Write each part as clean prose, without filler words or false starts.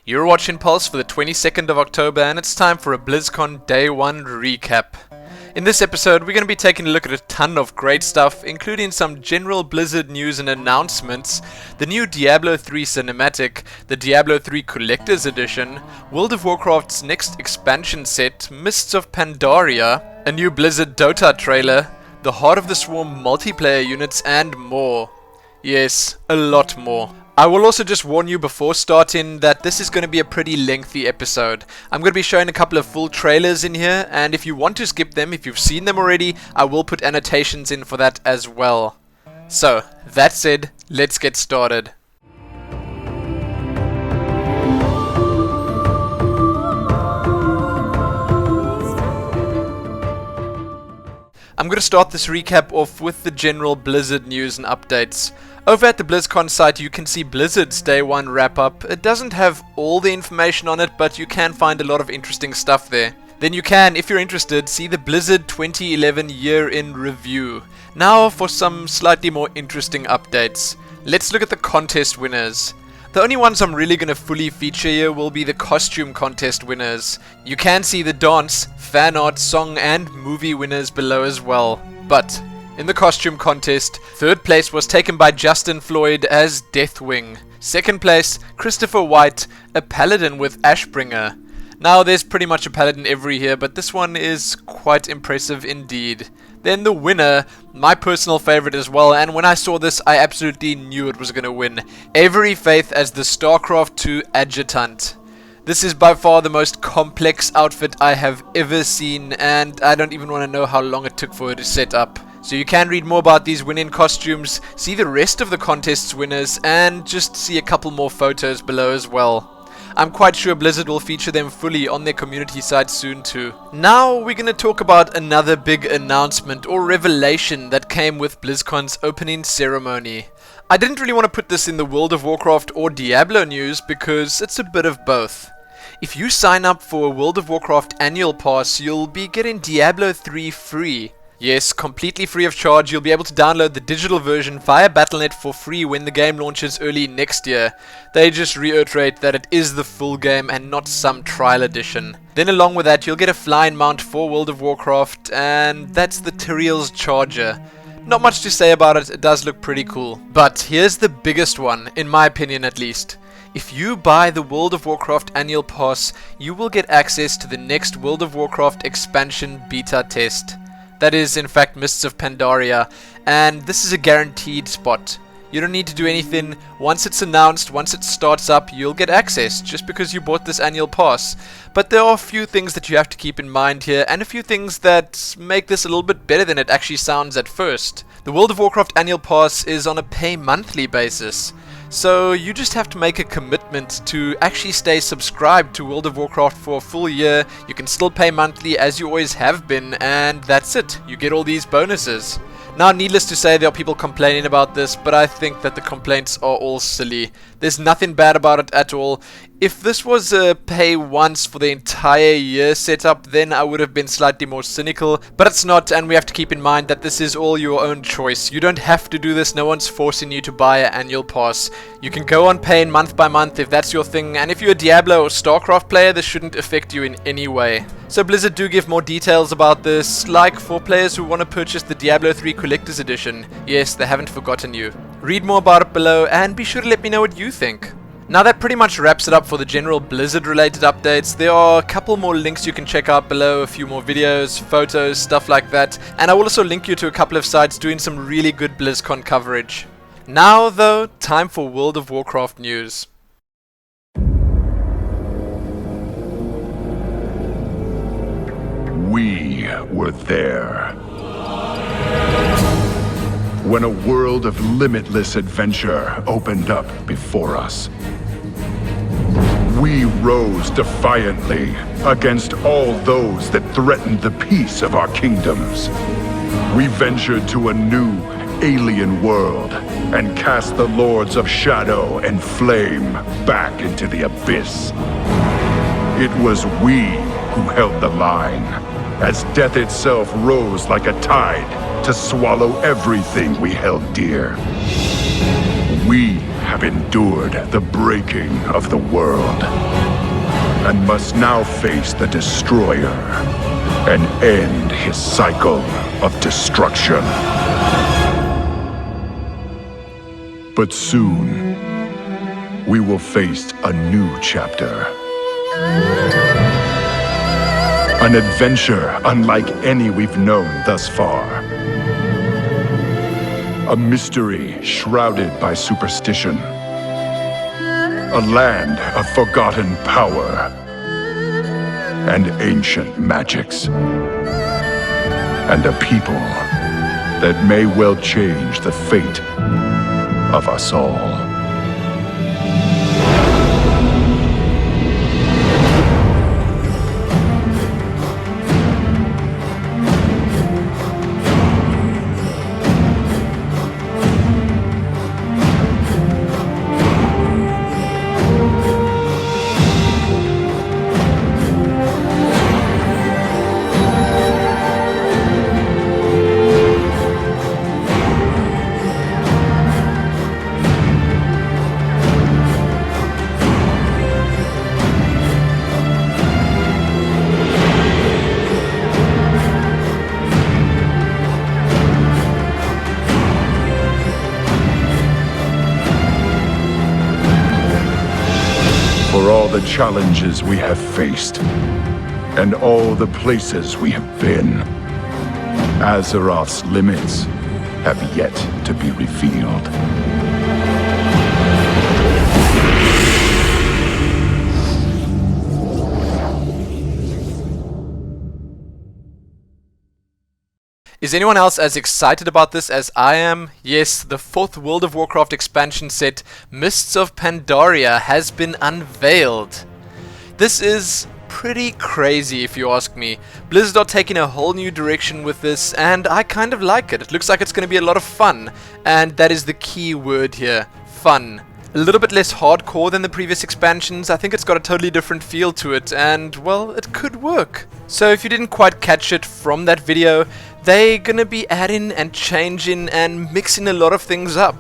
You're watching Pulse for the 22nd of October, and it's time for a BlizzCon Day 1 recap. In this episode, we're going to be taking a look at a ton of great stuff, including some general Blizzard news and announcements, the new Diablo III Cinematic, the Diablo III Collector's Edition, World of Warcraft's next expansion set, Mists of Pandaria, a new Blizzard DotA trailer, the Heart of the Swarm multiplayer units, and more. Yes, a lot more. I will also just warn you before starting that this is going to be a pretty lengthy episode. I'm going to be showing a couple of full trailers in here, and if you want to skip them, if you've seen them already, I will put annotations in for that as well. So, that said, let's get started. I'm going to start this recap off with the general Blizzard news and updates. Over at the BlizzCon site you can see Blizzard's Day 1 wrap up. It doesn't have all the information on it, but you can find a lot of interesting stuff there. Then you can, if you're interested, see the Blizzard 2011 year in review. Now for some slightly more interesting updates. Let's look at the contest winners. The only ones I'm really going to fully feature here will be the costume contest winners. You can see the dance, fan art, song and movie winners below as well. But in the costume contest, third place was taken by Justin Floyd as Deathwing. Second place, Christopher White, a paladin with Ashbringer. Now there's pretty much a paladin every here, but this one is quite impressive indeed. Then the winner, my personal favorite as well, and when I saw this I absolutely knew it was going to win. Avery Faith as the StarCraft II Adjutant. This is by far the most complex outfit I have ever seen, and I don't even want to know how long it took for it to set up. So you can read more about these winning costumes, see the rest of the contest's winners, and just see a couple more photos below as well. I'm quite sure Blizzard will feature them fully on their community site soon too. Now we're going to talk about another big announcement or revelation that came with BlizzCon's opening ceremony. I didn't really want to put this in the World of Warcraft or Diablo news because it's a bit of both. If you sign up for a World of Warcraft annual pass, you'll be getting Diablo 3 free. Yes, completely free of charge. You'll be able to download the digital version via Battle.net for free when the game launches early next year. They just reiterate that it is the full game and not some trial edition. Then along with that, you'll get a flying mount for World of Warcraft, and that's the Tyrael's Charger. Not much to say about it, it does look pretty cool. But here's the biggest one, in my opinion at least. If you buy the World of Warcraft annual pass, you will get access to the next World of Warcraft expansion beta test. That is, in fact, Mists of Pandaria, and this is a guaranteed spot. You don't need to do anything. Once it's announced, once it starts up, you'll get access just because you bought this annual pass. But there are a few things that you have to keep in mind here, and a few things that make this a little bit better than it actually sounds at first. The World of Warcraft annual pass is on a pay monthly basis. So you just have to make a commitment to actually stay subscribed to World of Warcraft for a full year. You can still pay monthly as you always have been, and that's it. You get all these bonuses. Now, needless to say, there are people complaining about this, but I think that the complaints are all silly. There's nothing bad about it at all. If this was a pay once for the entire year setup, then I would have been slightly more cynical, but it's not, and we have to keep in mind that this is all your own choice. You don't have to do this, no one's forcing you to buy an annual pass. You can go on paying month by month if that's your thing, and if you're a Diablo or StarCraft player, this shouldn't affect you in any way. So Blizzard do give more details about this, like for players who want to purchase the Diablo III Collector's Edition. Yes, they haven't forgotten you. Read more about it below, and be sure to let me know what you think. Now that pretty much wraps it up for the general Blizzard related updates. There are a couple more links you can check out below, a few more videos, photos, stuff like that, and I will also link you to a couple of sites doing some really good BlizzCon coverage. Now though, time for World of Warcraft news. We were there when a world of limitless adventure opened up before us. We rose defiantly against all those that threatened the peace of our kingdoms. We ventured to a new alien world and cast the Lords of Shadow and Flame back into the abyss. It was we who held the line, as death itself rose like a tide to swallow everything we held dear. We have endured the breaking of the world. and must now face the Destroyer and end his cycle of destruction. But soon, we will face a new chapter. An adventure unlike any we've known thus far. A mystery shrouded by superstition. A land of forgotten power and ancient magics. And a people that may well change the fate of us all. For all the challenges we have faced, and all the places we have been, Azeroth's limits have yet to be revealed. Is anyone else as excited about this as I am? Yes, the 4th World of Warcraft expansion set, Mists of Pandaria, has been unveiled. This is pretty crazy if you ask me. Blizzard are taking a whole new direction with this, and I kind of like it. It looks like it's going to be a lot of fun, and that is the key word here, fun. A little bit less hardcore than the previous expansions. I think it's got a totally different feel to it, and well, it could work. So if you didn't quite catch it from that video, they're gonna be adding and changing and mixing a lot of things up.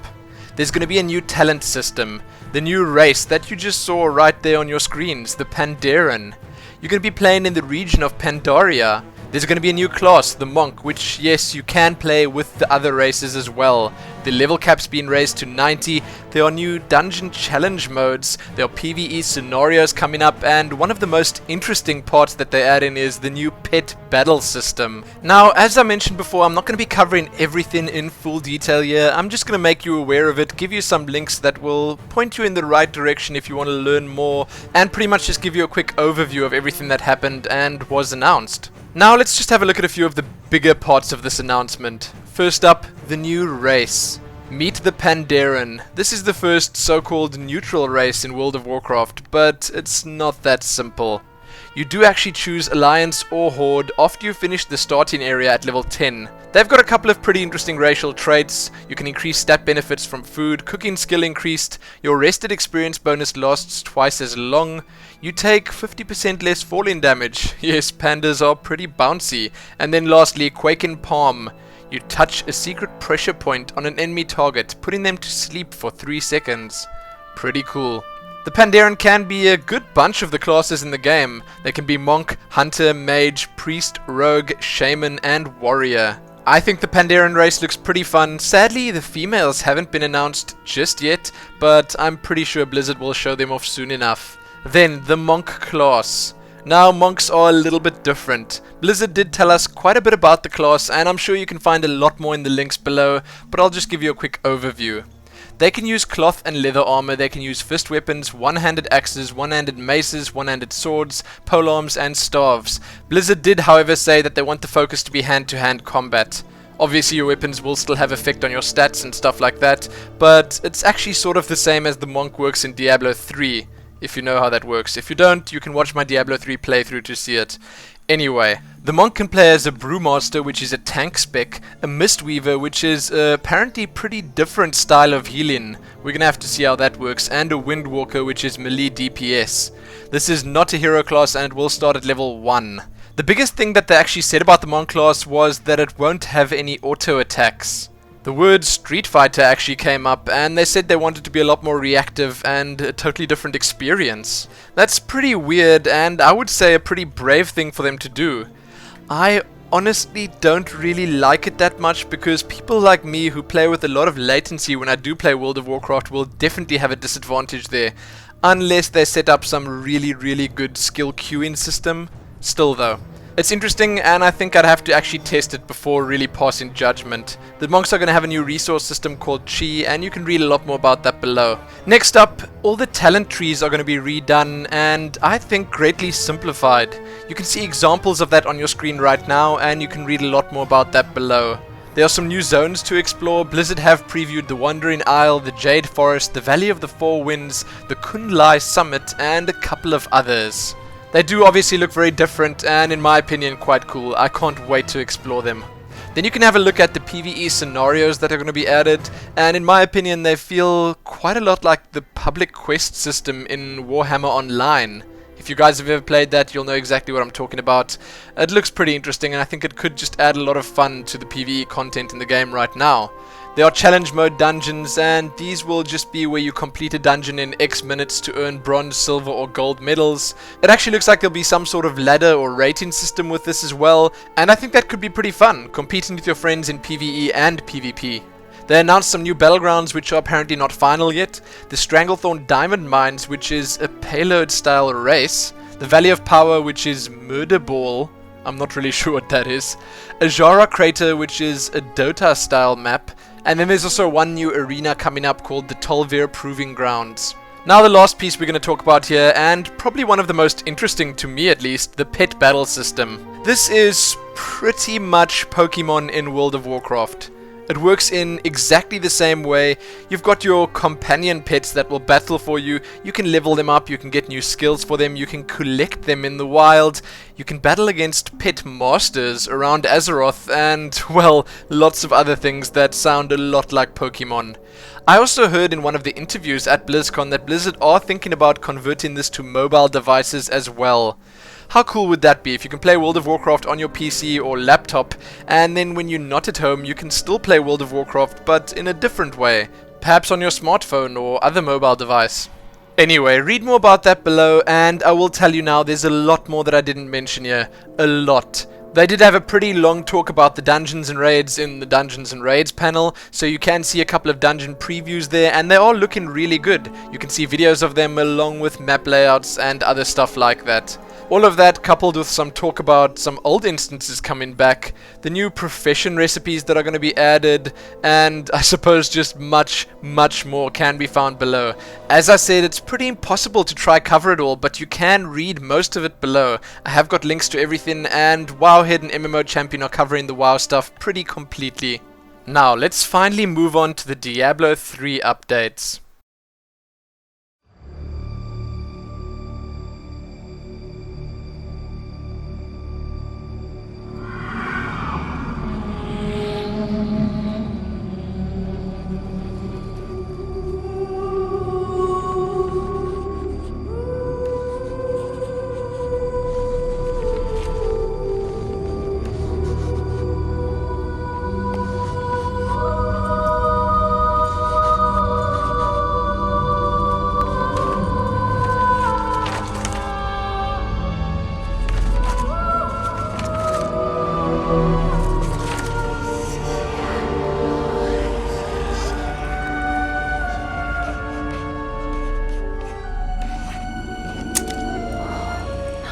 There's gonna be a new talent system, the new race that you just saw right there on your screens, the Pandaren. You're gonna be playing in the region of Pandaria. There's going to be a new class, the Monk, which, yes, you can play with the other races as well. The level cap's been raised to 90, there are new dungeon challenge modes, there are PvE scenarios coming up, and one of the most interesting parts that they add in is the new pet battle system. Now, as I mentioned before, I'm not going to be covering everything in full detail here. I'm just going to make you aware of it, give you some links that will point you in the right direction if you want to learn more, and pretty much just give you a quick overview of everything that happened and was announced. Now let's just have a look at a few of the bigger parts of this announcement. First up, the new race. Meet the Pandaren. This is the first so-called neutral race in World of Warcraft, but it's not that simple. You do actually choose Alliance or Horde after you finish the starting area at level 10. They've got a couple of pretty interesting racial traits. You can increase stat benefits from food, cooking skill increased, your rested experience bonus lasts twice as long, you take 50% less falling damage. Yes, pandas are pretty bouncy. And then lastly, Quaking Palm. You touch a secret pressure point on an enemy target, putting them to sleep for 3 seconds. Pretty cool. The Pandaren can be a good bunch of the classes in the game. They can be Monk, Hunter, Mage, Priest, Rogue, Shaman, and Warrior. I think the Pandaren race looks pretty fun. Sadly, the females haven't been announced just yet, but I'm pretty sure Blizzard will show them off soon enough. Then, the Monk class. Now, monks are a little bit different. Blizzard did tell us quite a bit about the class, and I'm sure you can find a lot more in the links below, but I'll just give you a quick overview. They can use cloth and leather armor, they can use fist weapons, one-handed axes, one-handed maces, one-handed swords, polearms, and staves. Blizzard did, however, say that they want the focus to be hand-to-hand combat. Obviously your weapons will still have effect on your stats and stuff like that, but it's actually sort of the same as the Monk works in Diablo 3, if you know how that works. If you don't, you can watch my Diablo 3 playthrough to see it. Anyway, the Monk can play as a Brewmaster, which is a tank spec, a Mistweaver, which is apparently pretty different style of healing. We're gonna have to see how that works, and a Windwalker, which is melee DPS. This is not a hero class and it will start at level 1. The biggest thing that they actually said about the Monk class was that it won't have any auto attacks. The word Street Fighter actually came up, and they said they wanted to be a lot more reactive and a totally different experience. That's pretty weird, and I would say a pretty brave thing for them to do. I honestly don't really like it that much, because people like me who play with a lot of latency when I do play World of Warcraft will definitely have a disadvantage there, unless they set up some really good skill queuing system. Still though, it's interesting, and I think I'd have to actually test it before really passing judgment. The monks are going to have a new resource system called Chi, and you can read a lot more about that below. Next up, all the talent trees are going to be redone, and I think greatly simplified. You can see examples of that on your screen right now, and you can read a lot more about that below. There are some new zones to explore. Blizzard have previewed the Wandering Isle, the Jade Forest, the Valley of the Four Winds, the Kunlai Summit, and a couple of others. They do obviously look very different, and in my opinion quite cool. I can't wait to explore them. Then you can have a look at the PvE scenarios that are going to be added, and in my opinion they feel quite a lot like the public quest system in Warhammer Online. If you guys have ever played that, you'll know exactly what I'm talking about. It looks pretty interesting, and I think it could just add a lot of fun to the PvE content in the game right now. There are challenge mode dungeons, and these will just be where you complete a dungeon in X minutes to earn bronze, silver or gold medals. It actually looks like there'll be some sort of ladder or rating system with this as well, and I think that could be pretty fun, competing with your friends in PvE and PvP. They announced some new battlegrounds which are apparently not final yet, the Stranglethorn Diamond Mines, which is a payload style race, the Valley of Power, which is Murder Ball, I'm not really sure what that is, a Jara Crater, which is a Dota style map, and then there's also one new arena coming up called the Tolvir Proving Grounds. Now the last piece we're going to talk about here, and probably one of the most interesting to me at least, the pet battle system. This is pretty much Pokemon in World of Warcraft. It works in exactly the same way. You've got your companion pets that will battle for you. You can level them up, you can get new skills for them, you can collect them in the wild, you can battle against pet masters around Azeroth, and, well, lots of other things that sound a lot like Pokemon. I also heard in one of the interviews at BlizzCon that Blizzard are thinking about converting this to mobile devices as well. How cool would that be if you can play World of Warcraft on your PC or laptop, and then when you're not at home you can still play World of Warcraft but in a different way, perhaps on your smartphone or other mobile device. Anyway, read more about that below, and I will tell you now there's a lot more that I didn't mention here. A lot. They did have a pretty long talk about the Dungeons and Raids in the Dungeons and Raids panel, so you can see a couple of dungeon previews there, and they are looking really good. You can see videos of them along with map layouts and other stuff like that. All of that coupled with some talk about some old instances coming back, the new profession recipes that are going to be added, and I suppose just much more can be found below. As I said, it's pretty impossible to try cover it all, but you can read most of it below. I have got links to everything, and Wowhead and MMO Champion are covering the WoW stuff pretty completely. Now, let's finally move on to the Diablo 3 updates.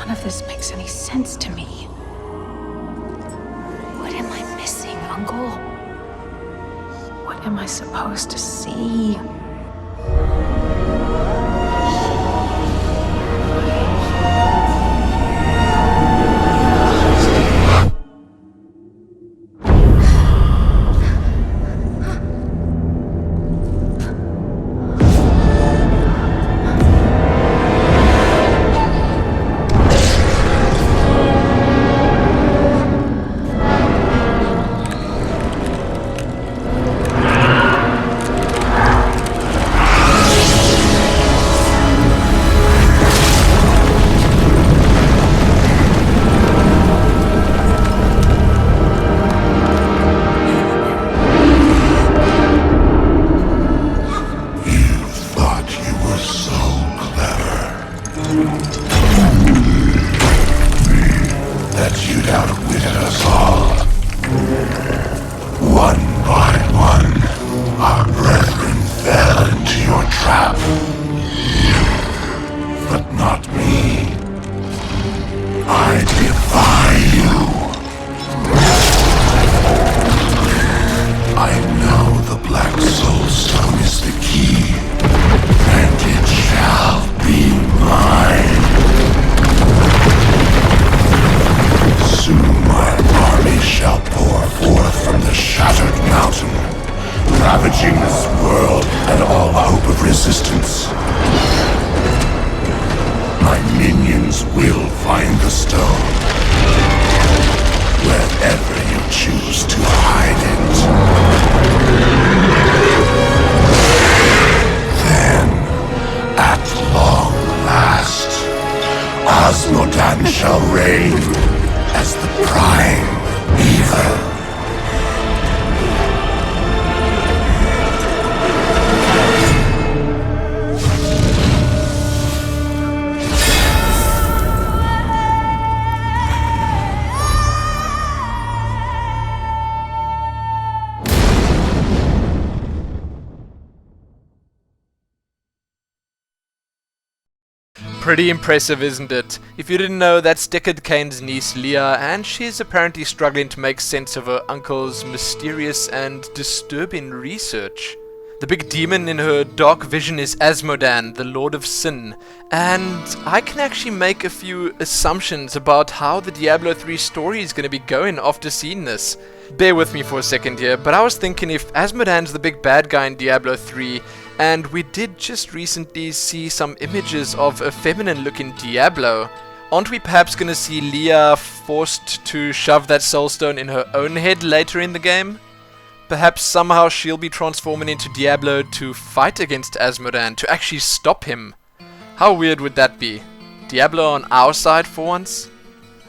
None of this makes any sense to me. What am I missing, Uncle? What am I supposed to see? That you'd outwitted us all. One by one, our brethren fell into your trap. But not me. I defy you. I know the Black Soulstone is the key, and it shall be mine. Soon my army shall pour forth from the shattered mountain, ravaging this world and all hope of resistance. My minions will find the stone, wherever you choose to hide it. Then, at long last, Osmodan shall reign as the prime evil. Pretty impressive, isn't it? If you didn't know, that's Deckard Cain's niece Leah, and she's apparently struggling to make sense of her uncle's mysterious and disturbing research. The big demon in her dark vision is Asmodan, the Lord of Sin, and I can actually make a few assumptions about how the Diablo 3 story is going to be going after seeing this. Bear with me for a second here, but I was thinking if Asmodan's the big bad guy in Diablo 3, and we did just recently see some images of a feminine looking Diablo, aren't we perhaps going to see Leah forced to shove that Soulstone in her own head later in the game? Perhaps somehow she'll be transforming into Diablo to fight against Asmodan, to actually stop him. How weird would that be? Diablo on our side for once?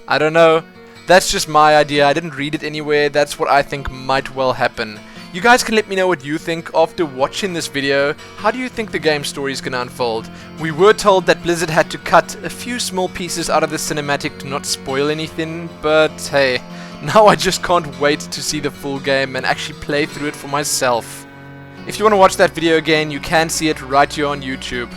I don't know. That's just my idea. I didn't read it anywhere. That's what I think might well happen. You guys can let me know what you think after watching this video. How do you think the game story is going to unfold? We were told that Blizzard had to cut a few small pieces out of the cinematic to not spoil anything, but hey, now I just can't wait to see the full game and actually play through it for myself. If you want to watch that video again, you can see it right here on YouTube.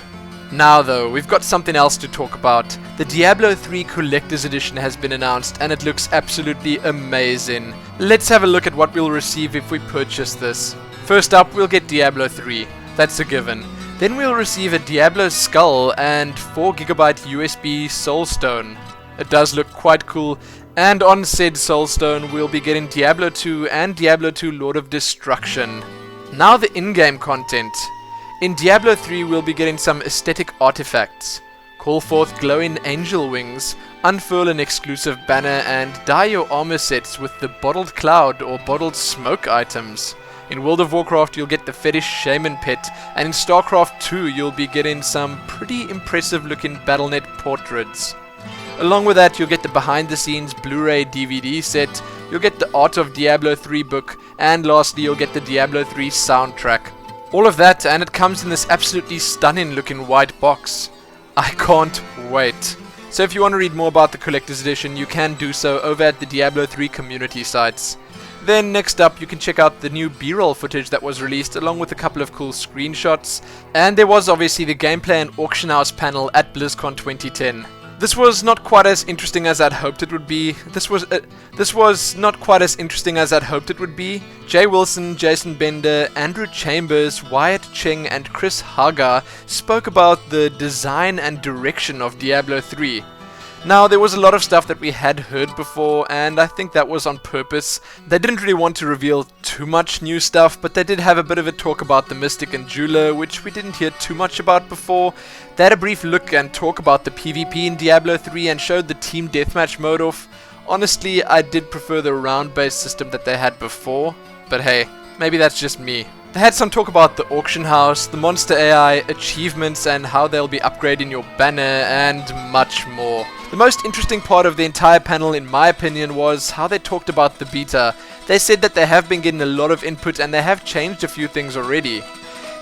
Now though, we've got something else to talk about. The Diablo III Collector's Edition has been announced and it looks absolutely amazing. Let's have a look at what we'll receive if we purchase this. First up, we'll get Diablo 3. That's a given. Then we'll receive a Diablo skull and 4GB USB Soulstone. It does look quite cool, and on said Soulstone we'll be getting Diablo 2 and Diablo 2 Lord of Destruction. Now the in-game content. In Diablo 3 we'll be getting some aesthetic artifacts. Call forth glowing angel wings, unfurl an exclusive banner, and dye your armor sets with the bottled cloud or bottled smoke items. In World of Warcraft you'll get the fetish shaman pet, and in StarCraft II you'll be getting some pretty impressive looking BattleNet portraits. Along with that, you'll get the behind the scenes Blu-ray DVD set, you'll get the Art of Diablo 3 book, and lastly you'll get the Diablo 3 soundtrack. All of that, and it comes in this absolutely stunning looking white box. I can't wait. So if you want to read more about the Collector's Edition, you can do so over at the Diablo 3 community sites. Then next up, you can check out the new B-roll footage that was released along with a couple of cool screenshots. And there was obviously the gameplay and auction house panel at BlizzCon 2010. This was not quite as interesting as I'd hoped it would be. This was not quite as interesting as I'd hoped it would be. Jay Wilson, Jason Bender, Andrew Chambers, Wyatt Cheng, and Chris Haga spoke about the design and direction of Diablo 3. Now, there was a lot of stuff that we had heard before, and I think that was on purpose. They didn't really want to reveal too much new stuff, but they did have a bit of a talk about the Mystic and Jeweler, which we didn't hear too much about before. They had a brief look and talk about the PvP in Diablo 3 and showed the team deathmatch mode off. Honestly, I did prefer the round-based system that they had before, but hey, maybe that's just me. They had some talk about the auction house, the monster AI, achievements, and how they'll be upgrading your banner, and much more. The most interesting part of the entire panel, in my opinion, was how they talked about the beta. They said that they have been getting a lot of input and they have changed a few things already.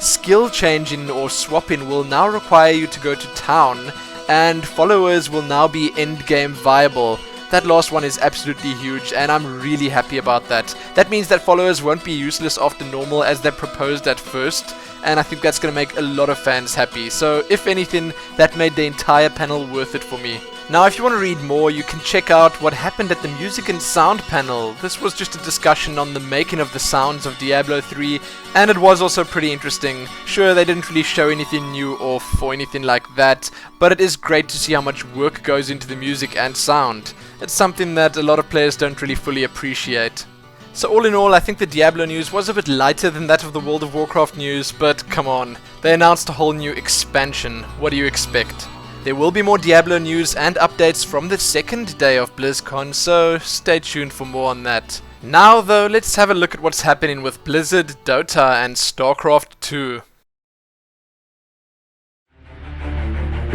Skill changing or swapping will now require you to go to town and followers will now be endgame viable. That last one is absolutely huge, and I'm really happy about that. That means that followers won't be useless after normal as they proposed at first, and I think that's going to make a lot of fans happy. So if anything, that made the entire panel worth it for me. Now if you want to read more, you can check out what happened at the music and sound panel. This was just a discussion on the making of the sounds of Diablo 3, and it was also pretty interesting. Sure, they didn't really show anything new or anything like that, but it is great to see how much work goes into the music and sound. It's something that a lot of players don't really fully appreciate. So all in all, I think the Diablo news was a bit lighter than that of the World of Warcraft news, but come on, they announced a whole new expansion. What do you expect? There will be more Diablo news and updates from the second day of BlizzCon, so stay tuned for more on that. Now though, let's have a look at what's happening with Blizzard DotA and StarCraft II.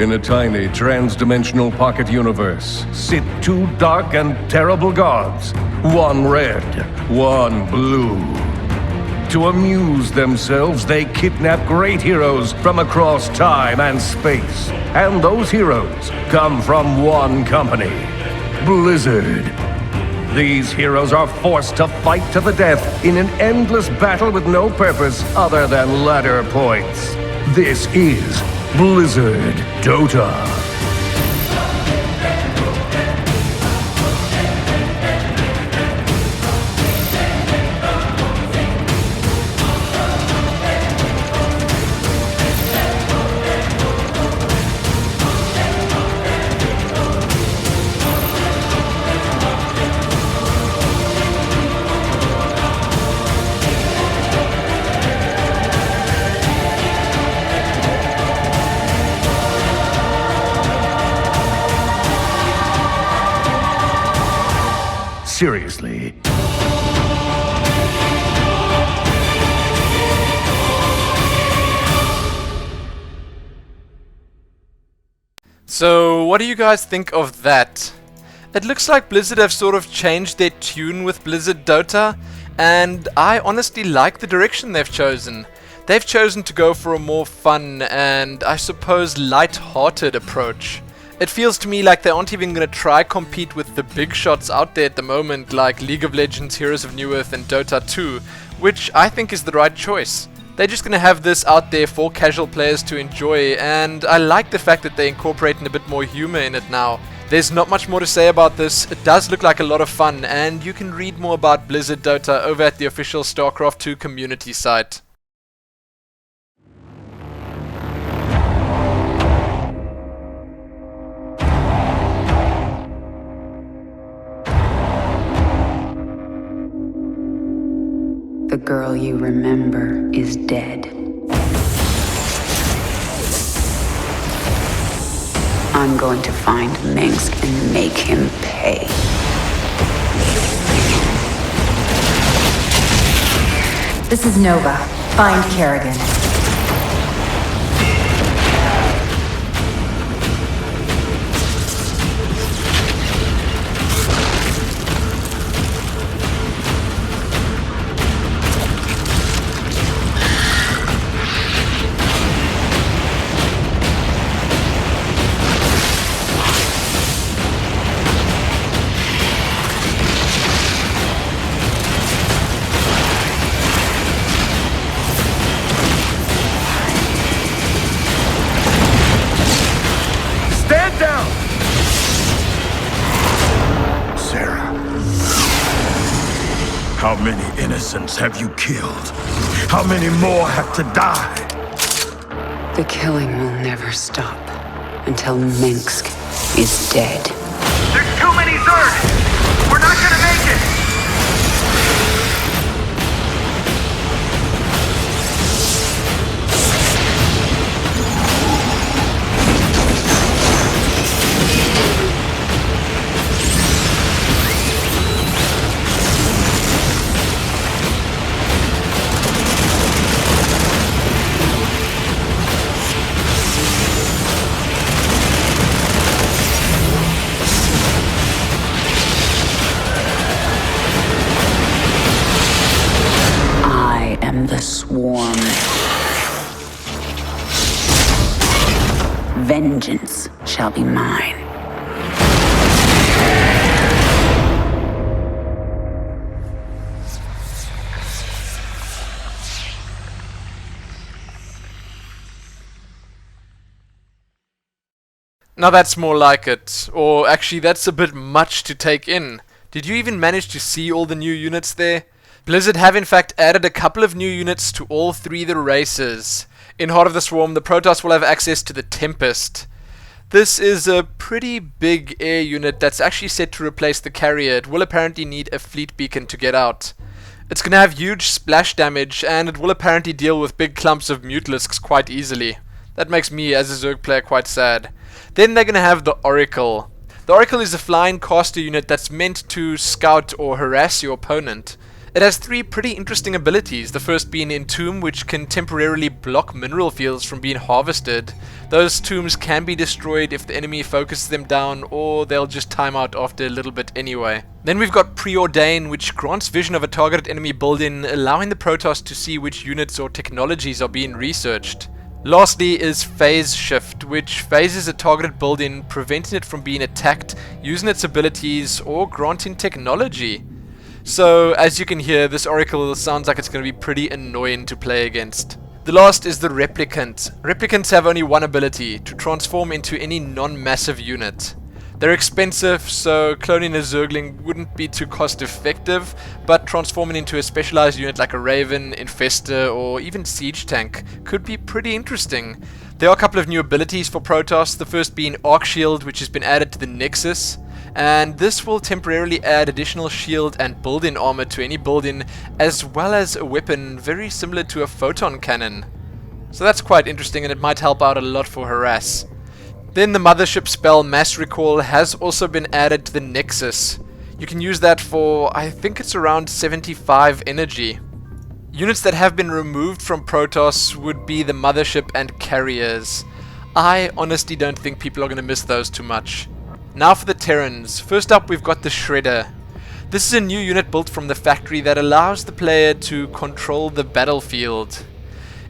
In a tiny, trans-dimensional pocket universe sit two dark and terrible gods, one red, one blue. To amuse themselves, they kidnap great heroes from across time and space. And those heroes come from one company, Blizzard. These heroes are forced to fight to the death in an endless battle with no purpose other than ladder points. This is Blizzard DotA. Seriously. So what do you guys think of that? It looks like Blizzard have sort of changed their tune with Blizzard DotA, and I honestly like the direction they've chosen. They've chosen to go for a more fun and I suppose light-hearted approach. It feels to me like they aren't even going to try compete with the big shots out there at the moment, like League of Legends, Heroes of New Earth and Dota 2, which I think is the right choice. They're just going to have this out there for casual players to enjoy, and I like the fact that they're incorporating a bit more humor in it now. There's not much more to say about this. It does look like a lot of fun, and you can read more about Blizzard DotA over at the official StarCraft II community site. The girl you remember is dead. I'm going to find Minsk and make him pay. This is Nova. Find Kerrigan. How many innocents have you killed? How many more have to die? The killing will never stop until Minsk is dead. There's too many Zerg! We're not gonna make it! The swarm. Vengeance shall be mine. Now that's more like it. Or actually, that's a bit much to take in. Did you even manage to see all the new units there? Blizzard have in fact added a couple of new units to all three of the races. In Heart of the Swarm, the Protoss will have access to the Tempest. This is a pretty big air unit that's actually set to replace the carrier. It will apparently need a fleet beacon to get out. It's going to have huge splash damage, and it will apparently deal with big clumps of Mutalisks quite easily. That makes me, as a Zerg player, quite sad. Then they're going to have the Oracle. The Oracle is a flying caster unit that's meant to scout or harass your opponent. It has three pretty interesting abilities, the first being Entomb, which can temporarily block mineral fields from being harvested. Those tombs can be destroyed if the enemy focuses them down, or they'll just time out after a little bit anyway. Then we've got Preordain, which grants vision of a targeted enemy building, allowing the Protoss to see which units or technologies are being researched. Lastly is Phase Shift, which phases a targeted building, preventing it from being attacked, using its abilities, or granting technology. So, as you can hear, this Oracle sounds like it's going to be pretty annoying to play against. The last is the Replicant. Replicants have only one ability, to transform into any non-massive unit. They're expensive, so cloning a Zergling wouldn't be too cost effective, but transforming into a specialized unit like a Raven, Infestor, or even Siege Tank could be pretty interesting. There are a couple of new abilities for Protoss, the first being Arc Shield, which has been added to the Nexus. And this will temporarily add additional shield and build-in armor to any building, as well as a weapon very similar to a photon cannon. So that's quite interesting, and it might help out a lot for harass. Then the Mothership spell Mass Recall has also been added to the Nexus. You can use that for, I think it's around 75 energy. Units that have been removed from Protoss would be the Mothership and Carriers. I honestly don't think people are going to miss those too much. Now for the Terrans. First up, we've got the Shredder. This is a new unit built from the factory that allows the player to control the battlefield.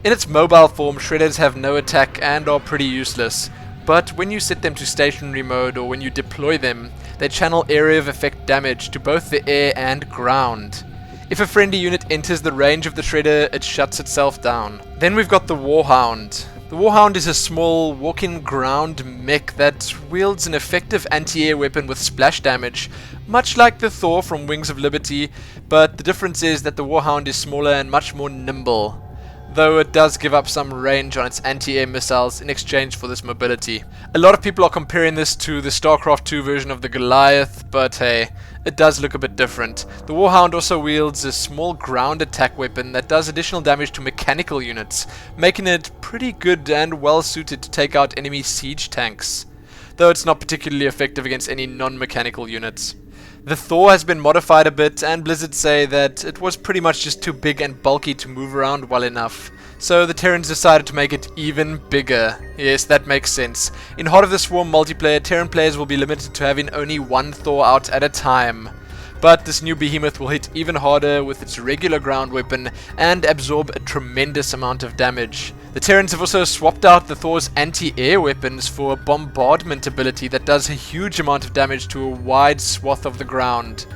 In its mobile form, Shredders have no attack and are pretty useless, but when you set them to stationary mode or when you deploy them, they channel area of effect damage to both the air and ground. If a friendly unit enters the range of the Shredder, it shuts itself down. Then we've got the Warhound. The Warhound is a small, walking ground mech that wields an effective anti-air weapon with splash damage, much like the Thor from Wings of Liberty, but the difference is that the Warhound is smaller and much more nimble, though it does give up some range on its anti-air missiles in exchange for this mobility. A lot of people are comparing this to the StarCraft II version of the Goliath, but hey, it does look a bit different. The Warhound also wields a small ground attack weapon that does additional damage to mechanical units, making it pretty good and well suited to take out enemy siege tanks, though it's not particularly effective against any non-mechanical units. The Thor has been modified a bit, and Blizzard say that it was pretty much just too big and bulky to move around well enough. So the Terrans decided to make it even bigger. Yes, that makes sense. In Heart of the Swarm multiplayer, Terran players will be limited to having only one Thor out at a time. But this new behemoth will hit even harder with its regular ground weapon and absorb a tremendous amount of damage. The Terrans have also swapped out the Thor's anti-air weapons for a bombardment ability that does a huge amount of damage to a wide swath of the ground.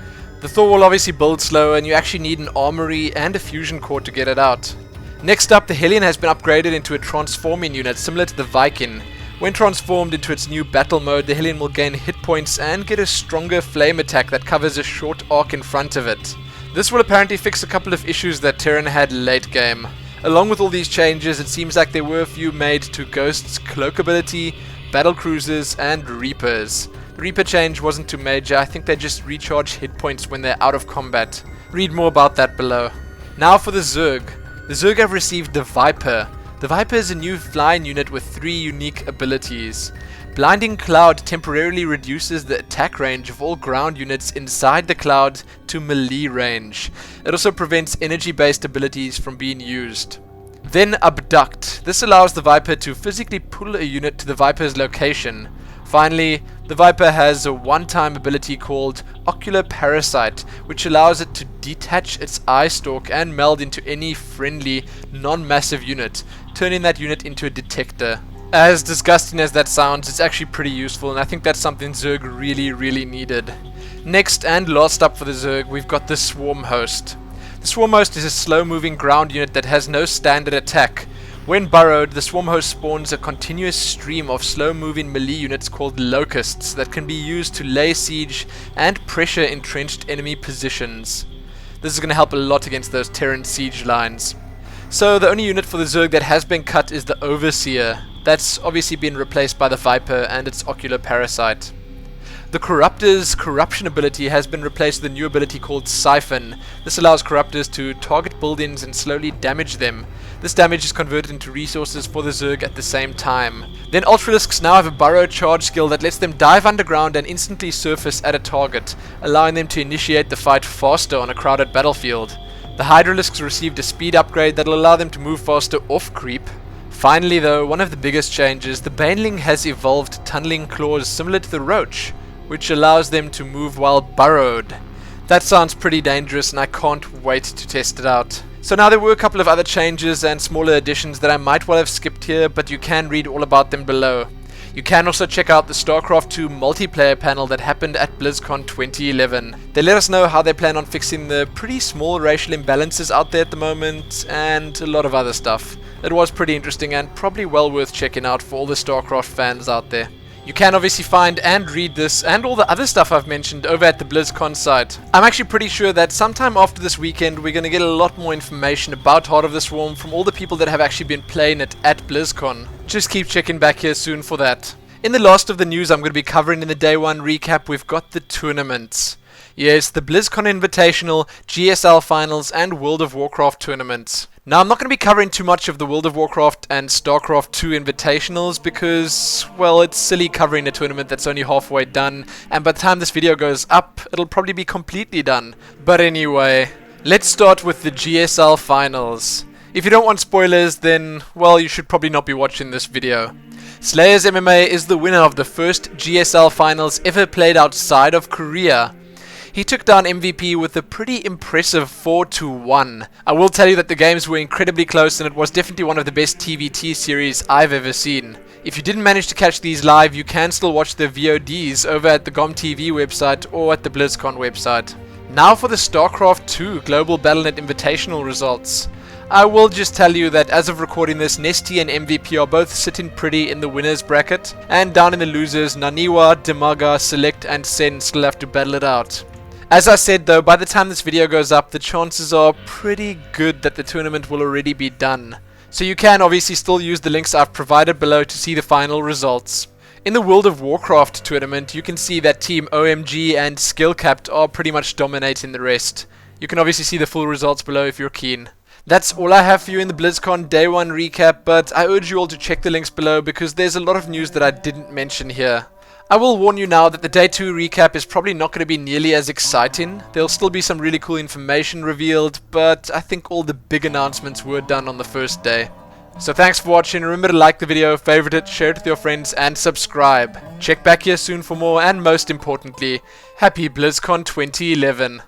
The Thor will obviously build slow, and you actually need an armory and a fusion core to get it out. Next up, the Hellion has been upgraded into a transforming unit similar to the Viking. When transformed into its new battle mode, the Hellion will gain hit points and get a stronger flame attack that covers a short arc in front of it. This will apparently fix a couple of issues that Terran had late game. Along with all these changes, it seems like there were a few made to Ghost's cloak ability, battle cruisers, and Reapers. The Reaper change wasn't too major. I think they just recharge hit points when they're out of combat. Read more about that below. Now for the Zerg. The Zerg have received the Viper. The Viper is a new flying unit with 3 unique abilities. Blinding Cloud temporarily reduces the attack range of all ground units inside the cloud to melee range. It also prevents energy-based abilities from being used. Then Abduct. This allows the Viper to physically pull a unit to the Viper's location. Finally, the Viper has a one-time ability called Ocular Parasite, which allows it to detach its eye stalk and meld into any friendly, non-massive unit, turning that unit into a detector. As disgusting as that sounds, it's actually pretty useful, and I think that's something Zerg really needed. Next and last up for the Zerg, we've got the Swarm Host. The Swarm Host is a slow-moving ground unit that has no standard attack. When burrowed, the Swarm Host spawns a continuous stream of slow-moving melee units called Locusts that can be used to lay siege and pressure entrenched enemy positions. This is going to help a lot against those Terran siege lines. So the only unit for the Zerg that has been cut is the Overseer. That's obviously been replaced by the Viper and its Ocular Parasite. The Corruptor's Corruption ability has been replaced with a new ability called Siphon. This allows Corruptors to target buildings and slowly damage them. This damage is converted into resources for the Zerg at the same time. Then Ultralisks now have a burrow charge skill that lets them dive underground and instantly surface at a target, allowing them to initiate the fight faster on a crowded battlefield. The Hydralisks received a speed upgrade that will allow them to move faster off creep. Finally though, one of the biggest changes, the Baneling has evolved tunneling claws similar to the Roach, which allows them to move while burrowed. That sounds pretty dangerous and I can't wait to test it out. So now there were a couple of other changes and smaller additions that I might well have skipped here, but you can read all about them below. You can also check out the StarCraft II multiplayer panel that happened at BlizzCon 2011. They let us know how they plan on fixing the pretty small racial imbalances out there at the moment, and a lot of other stuff. It was pretty interesting and probably well worth checking out for all the StarCraft fans out there. You can obviously find and read this and all the other stuff I've mentioned over at the BlizzCon site. I'm actually pretty sure that sometime after this weekend we're going to get a lot more information about Heart of the Swarm from all the people that have actually been playing it at BlizzCon. Just keep checking back here soon for that. In the last of the news I'm going to be covering in the Day 1 recap, we've got the tournaments. Yes, the BlizzCon Invitational, GSL Finals and World of Warcraft tournaments. Now, I'm not going to be covering too much of the World of Warcraft and StarCraft II Invitationals because, well, it's silly covering a tournament that's only halfway done, and by the time this video goes up, it'll probably be completely done. But anyway, let's start with the GSL Finals. If you don't want spoilers, then, well, you should probably not be watching this video. Slayers MMA is the winner of the first GSL Finals ever played outside of Korea. He took down MVP with a pretty impressive 4-1. I will tell you that the games were incredibly close and it was definitely one of the best TVT series I've ever seen. If you didn't manage to catch these live, you can still watch the VODs over at the GOMTV website or at the BlizzCon website. Now for the StarCraft II Global Battle.net Invitational results. I will just tell you that as of recording this, Nesty and MVP are both sitting pretty in the winners bracket, and down in the losers, Naniwa, Demaga, Select and Sen still have to battle it out. As I said though, by the time this video goes up, the chances are pretty good that the tournament will already be done. So you can obviously still use the links I've provided below to see the final results. In the World of Warcraft tournament, you can see that Team OMG and Skillcapped are pretty much dominating the rest. You can obviously see the full results below if you're keen. That's all I have for you in the BlizzCon Day 1 recap, but I urge you all to check the links below because there's a lot of news that I didn't mention here. I will warn you now that the Day 2 recap is probably not going to be nearly as exciting. There'll still be some really cool information revealed, but I think all the big announcements were done on the first day. So thanks for watching, remember to like the video, favorite it, share it with your friends, and subscribe. Check back here soon for more, and most importantly, happy BlizzCon 2011.